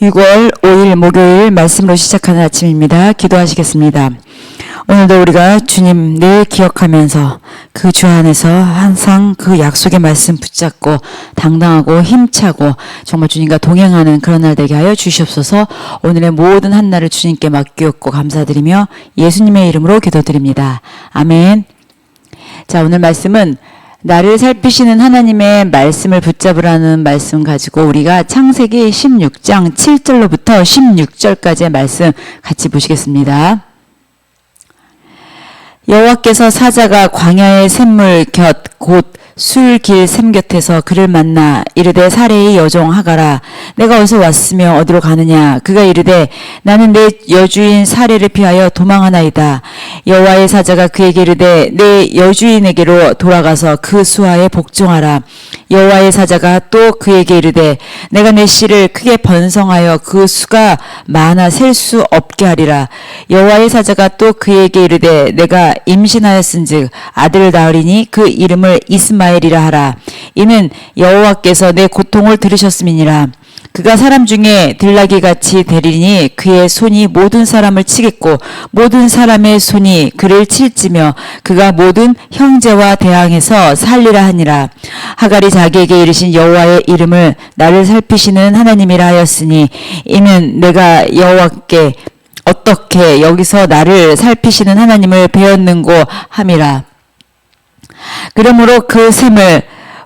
6월 5일 목요일 말씀으로 시작하는 아침입니다. 기도하시겠습니다. 오늘도 우리가 주님 늘 기억하면서 그 주 안에서 항상 그 약속의 말씀 붙잡고 당당하고 힘차고 정말 주님과 동행하는 그런 날 되게 하여 주시옵소서. 오늘의 모든 한날을 주님께 맡기옵고 감사드리며 예수님의 이름으로 기도드립니다. 아멘. 자, 오늘 말씀은 나를 살피시는 하나님의 말씀을 붙잡으라는 말씀 가지고 우리가 창세기 16장 7절로부터 16절까지의 말씀 같이 보시겠습니다. 여호와께서 사자가 광야의 샘물 곁 곧 술길 샘 곁에서 그를 만나 이르되 사레의 여종 하가라 내가 어디서 왔으며 어디로 가느냐. 그가 이르되 나는 내 여주인 사레를 피하여 도망하나이다. 여호와의 사자가 그에게 이르되 내 여주인에게로 돌아가서 그 수하에 복종하라. 여호와의 사자가 또 그에게 이르되 내가 내 씨를 크게 번성하여 그 수가 많아 셀 수 없게 하리라. 여호와의 사자가 또 그에게 이르되 내가 임신하였은즉 아들을 낳으리니 그 이름을 이스마엘이라 하라. 이는 여호와께서 내 고통을 들으셨음이니라. 그가 사람 중에 들나귀같이 되리니 그의 손이 모든 사람을 치겠고 모든 사람의 손이 그를 칠지며 그가 모든 형제와 대항해서 살리라 하니라. 하갈이 자기에게 이르신 여호와의 이름을 나를 살피시는 하나님이라 하였으니 이는 내가 여호와께 어떻게 여기서 나를 살피시는 하나님을 배웠는고 함이라. 그러므로 그 샘을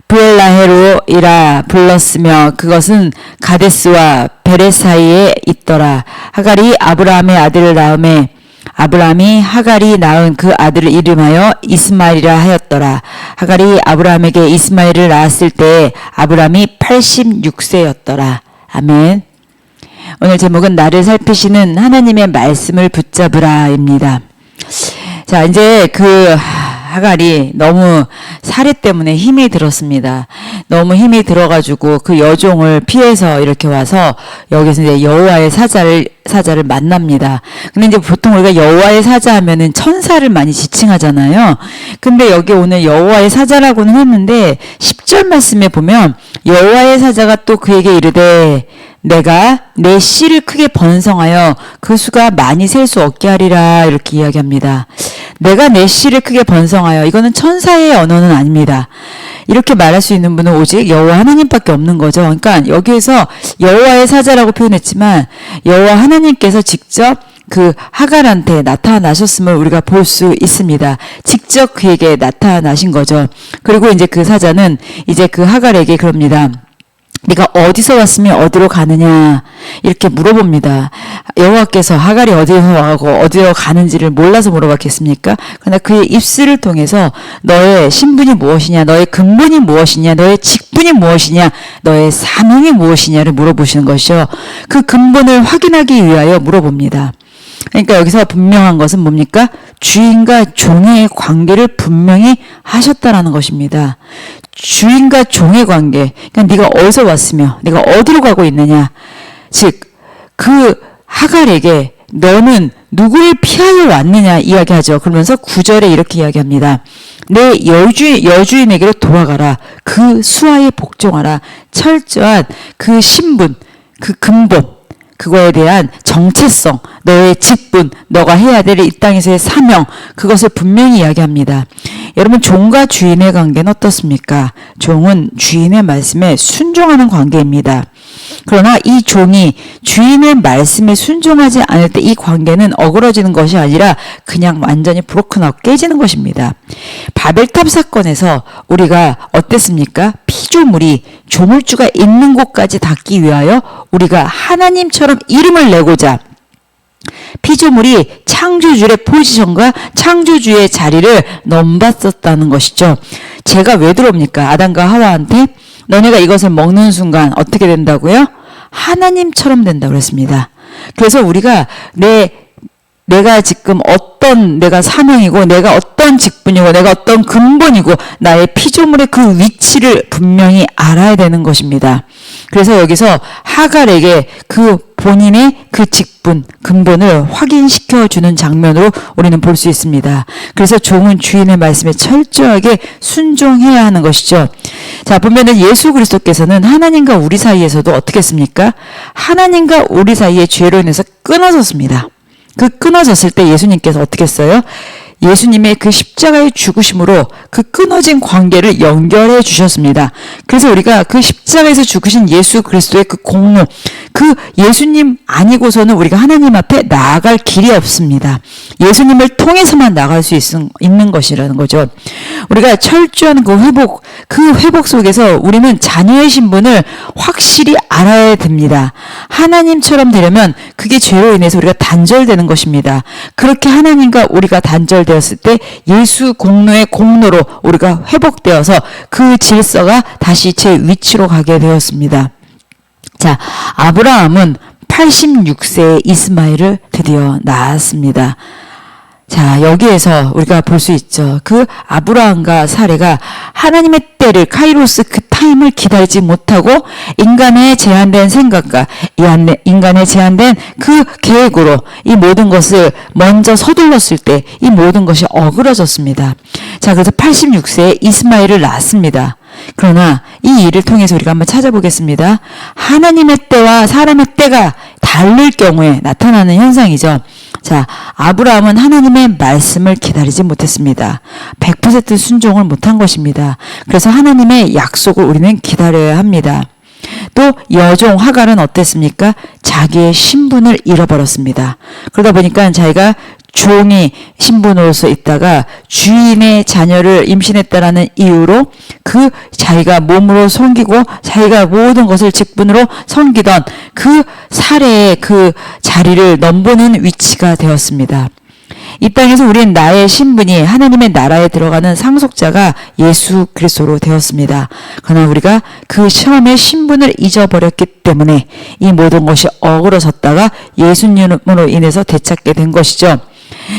브엘라헤로이라 불렀으며 그것은 가데스와 베레 사이에 있더라. 하갈이 아브라함의 아들을 낳음에 아브라함이 하갈이 낳은 그 아들을 이름하여 이스마엘이라 하였더라. 하갈이 아브라함에게 이스마엘을 낳았을 때에 아브라함이 86세였더라. 아멘. 오늘 제목은 나를 살피시는 하나님의 말씀을 붙잡으라입니다. 자, 이제 그 하갈이 너무 사례 때문에 힘이 들었습니다. 너무 힘이 들어가지고 그 여종을 피해서 이렇게 와서 여기서 이제 여호와의 사자를 만납니다. 근데 이제 보통 우리가 여호와의 사자 하면은 천사를 많이 지칭하잖아요. 근데 여기 오늘 여호와의 사자라고는 했는데 10절 말씀에 보면 여호와의 사자가 또 그에게 이르되 내가 내 씨를 크게 번성하여 그 수가 많이 셀 수 없게 하리라 이렇게 이야기합니다. 내가 내 씨를 크게 번성하여 이거는 천사의 언어는 아닙니다. 이렇게 말할 수 있는 분은 오직 여호와 하나님밖에 없는 거죠. 그러니까 여기에서 여호와의 사자라고 표현했지만 여호와 하나님께서 직접 그 하갈한테 나타나셨음을 우리가 볼 수 있습니다. 직접 그에게 나타나신 거죠. 그리고 이제 그 사자는 이제 그 하갈에게 그럽니다. 네가 어디서 왔으며 어디로 가느냐 이렇게 물어봅니다. 여호와께서 하갈이 어디서 와고 어디로 가는지를 몰라서 물어봤겠습니까? 그러나 그의 입술을 통해서 너의 신분이 무엇이냐, 너의 근본이 무엇이냐, 너의 직분이 무엇이냐, 너의 사명이 무엇이냐를 물어보시는 것이죠. 그 근본을 확인하기 위하여 물어봅니다. 그러니까 여기서 분명한 것은 뭡니까? 주인과 종의 관계를 분명히 하셨다라는 것입니다. 주인과 종의 관계. 그러니까 네가 어디서 왔으며 네가 어디로 가고 있느냐. 즉 그 하갈에게 너는 누구를 피하여 왔느냐 이야기하죠. 그러면서 9절에 이렇게 이야기합니다. 내 여주인에게로 돌아가라. 그 수하에 복종하라. 철저한 그 신분, 그 근본, 그거에 대한 정체성, 너의 직분, 너가 해야 될 이 땅에서의 사명, 그것을 분명히 이야기합니다. 여러분, 종과 주인의 관계는 어떻습니까? 종은 주인의 말씀에 순종하는 관계입니다. 그러나 이 종이 주인의 말씀에 순종하지 않을 때 이 관계는 어그러지는 것이 아니라 그냥 완전히 브로큰하고 깨지는 것입니다. 바벨탑 사건에서 우리가 어땠습니까? 피조물이 조물주가 있는 곳까지 닿기 위하여 우리가 하나님처럼 이름을 내고자 피조물이 창조주의 포지션과 창조주의 자리를 넘봤었다는 것이죠. 죄가 왜 들어옵니까? 아담과 하와한테 너네가 이것을 먹는 순간 어떻게 된다고요? 하나님처럼 된다고 그랬습니다. 그래서 우리가 내가 지금 어떤 내가 사명이고 내가 어떤 직분이고 내가 어떤 근본이고 나의 피조물의 그 위치를 분명히 알아야 되는 것입니다. 그래서 여기서 하갈에게 그 본인의 그 직분, 근본을 확인시켜주는 장면으로 우리는 볼 수 있습니다. 그래서 종은 주인의 말씀에 철저하게 순종해야 하는 것이죠. 자, 보면은 예수 그리스도께서는 하나님과 우리 사이에서도 어떻게 했습니까? 하나님과 우리 사이의 죄로 인해서 끊어졌습니다. 그 끊어졌을 때 예수님께서 어떻게 했어요? 예수님의 그 십자가의 죽으심으로 그 끊어진 관계를 연결해 주셨습니다. 그래서 우리가 그 십자가에서 죽으신 예수 그리스도의 그 공로, 그 예수님 아니고서는 우리가 하나님 앞에 나아갈 길이 없습니다. 예수님을 통해서만 나갈 수 있는 것이라는 거죠. 우리가 철저한 그 회복 속에서 우리는 자녀의 신분을 확실히 알아야 됩니다. 하나님처럼 되려면 그게 죄로 인해서 우리가 단절되는 것입니다. 그렇게 하나님과 우리가 단절되었을 때 예수 공로의 공로로 우리가 회복되어서 그 질서가 다시 제 위치로 가게 되었습니다. 자, 아브라함은 86세에 이스마엘을 드디어 낳았습니다. 자, 여기에서 우리가 볼 수 있죠. 그 아브라함과 사레가 하나님의 때를, 카이로스 그 타임을 기다리지 못하고 인간의 제한된 생각과 인간의 제한된 그 계획으로 이 모든 것을 먼저 서둘렀을 때 이 모든 것이 어그러졌습니다. 자, 그래서 86세에 이스마엘을 낳았습니다. 그러나 이 일을 통해서 우리가 한번 찾아보겠습니다. 하나님의 때와 사람의 때가 다를 경우에 나타나는 현상이죠. 자, 아브라함은 하나님의 말씀을 기다리지 못했습니다. 100% 순종을 못한 것입니다. 그래서 하나님의 약속을 우리는 기다려야 합니다. 또 여종 하갈은 어땠습니까? 자기의 신분을 잃어버렸습니다. 그러다 보니까 자기가 종이 신분으로서 있다가 주인의 자녀를 임신했다라는 이유로 그 자기가 몸으로 섬기고 자기가 모든 것을 직분으로 섬기던 그 사례의 그 자리를 넘보는 위치가 되었습니다. 이 땅에서 우리는 나의 신분이 하나님의 나라에 들어가는 상속자가 예수 그리스도로 되었습니다. 그러나 우리가 그 처음에 신분을 잊어버렸기 때문에 이 모든 것이 어그러졌다가 예수님으로 인해서 되찾게 된 것이죠.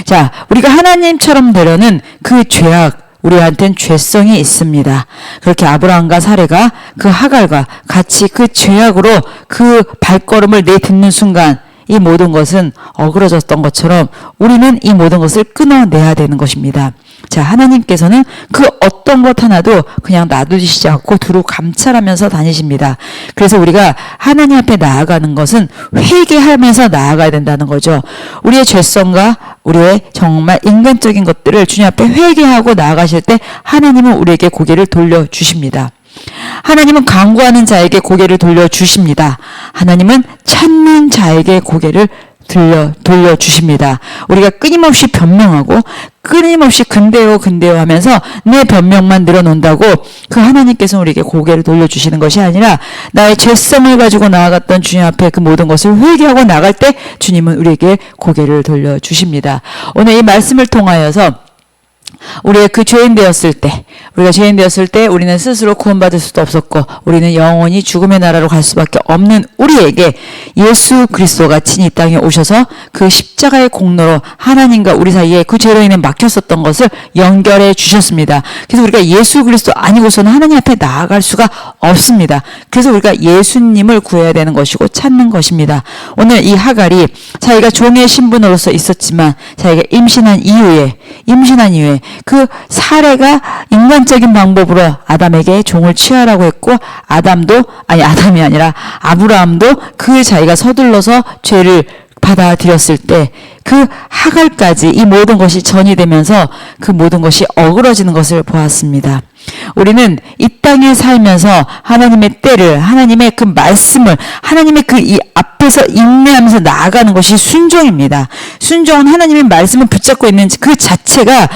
자, 우리가 하나님처럼 되려는 그 죄악, 우리한테는 죄성이 있습니다. 그렇게 아브라함과 사레가 그 하갈과 같이 그 죄악으로 그 발걸음을 내딛는 순간 이 모든 것은 어그러졌던 것처럼 우리는 이 모든 것을 끊어내야 되는 것입니다. 자, 하나님께서는 그 어떤 것 하나도 그냥 놔두시지 않고 두루 감찰하면서 다니십니다. 그래서 우리가 하나님 앞에 나아가는 것은 회개하면서 나아가야 된다는 거죠. 우리의 죄성과 우리의 정말 인간적인 것들을 주님 앞에 회개하고 나아가실 때 하나님은 우리에게 고개를 돌려주십니다. 하나님은 간구하는 자에게 고개를 돌려주십니다. 하나님은 찾는 자에게 고개를 돌려주십니다. 우리가 끊임없이 변명하고 끊임없이 근데요 하면서 내 변명만 늘어놓는다고 그 하나님께서 우리에게 고개를 돌려주시는 것이 아니라 나의 죄성을 가지고 나아갔던 주님 앞에 그 모든 것을 회개하고 나갈 때 주님은 우리에게 고개를 돌려주십니다. 오늘 이 말씀을 통하여서 우리가 그 죄인 되었을 때, 우리가 죄인 되었을 때 우리는 스스로 구원받을 수도 없었고 우리는 영원히 죽음의 나라로 갈 수밖에 없는 우리에게 예수 그리스도가 친히 이 땅에 오셔서 그 십자가의 공로로 하나님과 우리 사이에 그 죄로 인해 막혔었던 것을 연결해 주셨습니다. 그래서 우리가 예수 그리스도 아니고서는 하나님 앞에 나아갈 수가 없습니다. 그래서 우리가 예수님을 구해야 되는 것이고 찾는 것입니다. 오늘 이 하갈이 자기가 종의 신분으로서 있었지만 자기가 임신한 이후에 그 사례가 인간적인 방법으로 아담에게 종을 취하라고 했고 아담이 아니라 아브라함도 그 자기가 서둘러서 죄를 받아들였을 때 그 하갈까지 이 모든 것이 전이되면서 그 모든 것이 어그러지는 것을 보았습니다. 우리는 이 땅에 살면서 하나님의 때를, 하나님의 그 말씀을, 하나님의 그 이 앞에서 인내하면서 나아가는 것이 순종입니다. 순종은 하나님의 말씀을 붙잡고 있는 그 자체가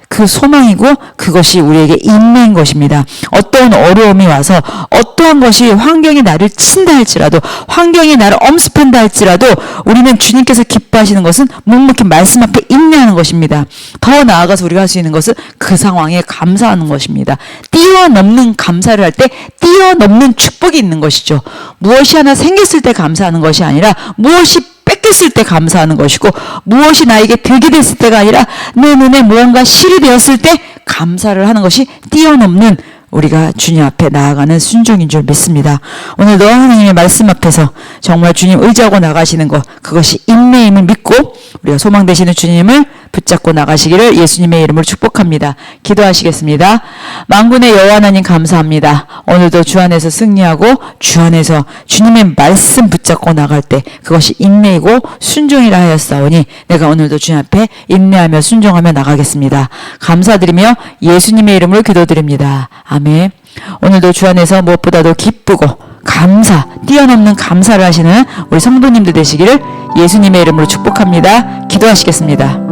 그 소망이고 그것이 우리에게 인내인 것입니다. 어떠한 어려움이 와서 어떠한 것이 환경이 나를 친다 할지라도 환경이 나를 엄습한다 할지라도 우리는 주님께서 기뻐하시는 것은 묵묵히 말씀 앞에 인내하는 것입니다. 더 나아가서 우리가 할 수 있는 것은 그 상황에 감사하는 것입니다. 뛰어넘는 감사를 할 때 뛰어넘는 축복이 있는 것이죠. 무엇이 하나 생겼을 때 감사하는 것이 아니라 무엇이 뺏겼을 때 감사하는 것이고 무엇이 나에게 득이 됐을 때가 아니라 내 눈에 무언가 실이 되었을 때 감사를 하는 것이 뛰어넘는 우리가 주님 앞에 나아가는 순종인 줄 믿습니다. 오늘도 하나님의 말씀 앞에서 정말 주님 의지하고 나가시는 것, 그것이 인내임을 믿고 우리가 소망 되시는 주님을 붙잡고 나가시기를 예수님의 이름으로 축복합니다. 기도하시겠습니다. 만군의 여호와 하나님 감사합니다. 오늘도 주 안에서 승리하고 주 안에서 주님의 말씀 붙잡고 나갈 때 그것이 인내이고 순종이라 하였사오니 내가 오늘도 주님 앞에 인내하며 순종하며 나가겠습니다. 감사드리며 예수님의 이름으로 기도드립니다. 아멘. 오늘도 주 안에서 무엇보다도 기쁘고 감사, 뛰어넘는 감사를 하시는 우리 성도님들 되시기를 예수님의 이름으로 축복합니다. 기도하시겠습니다.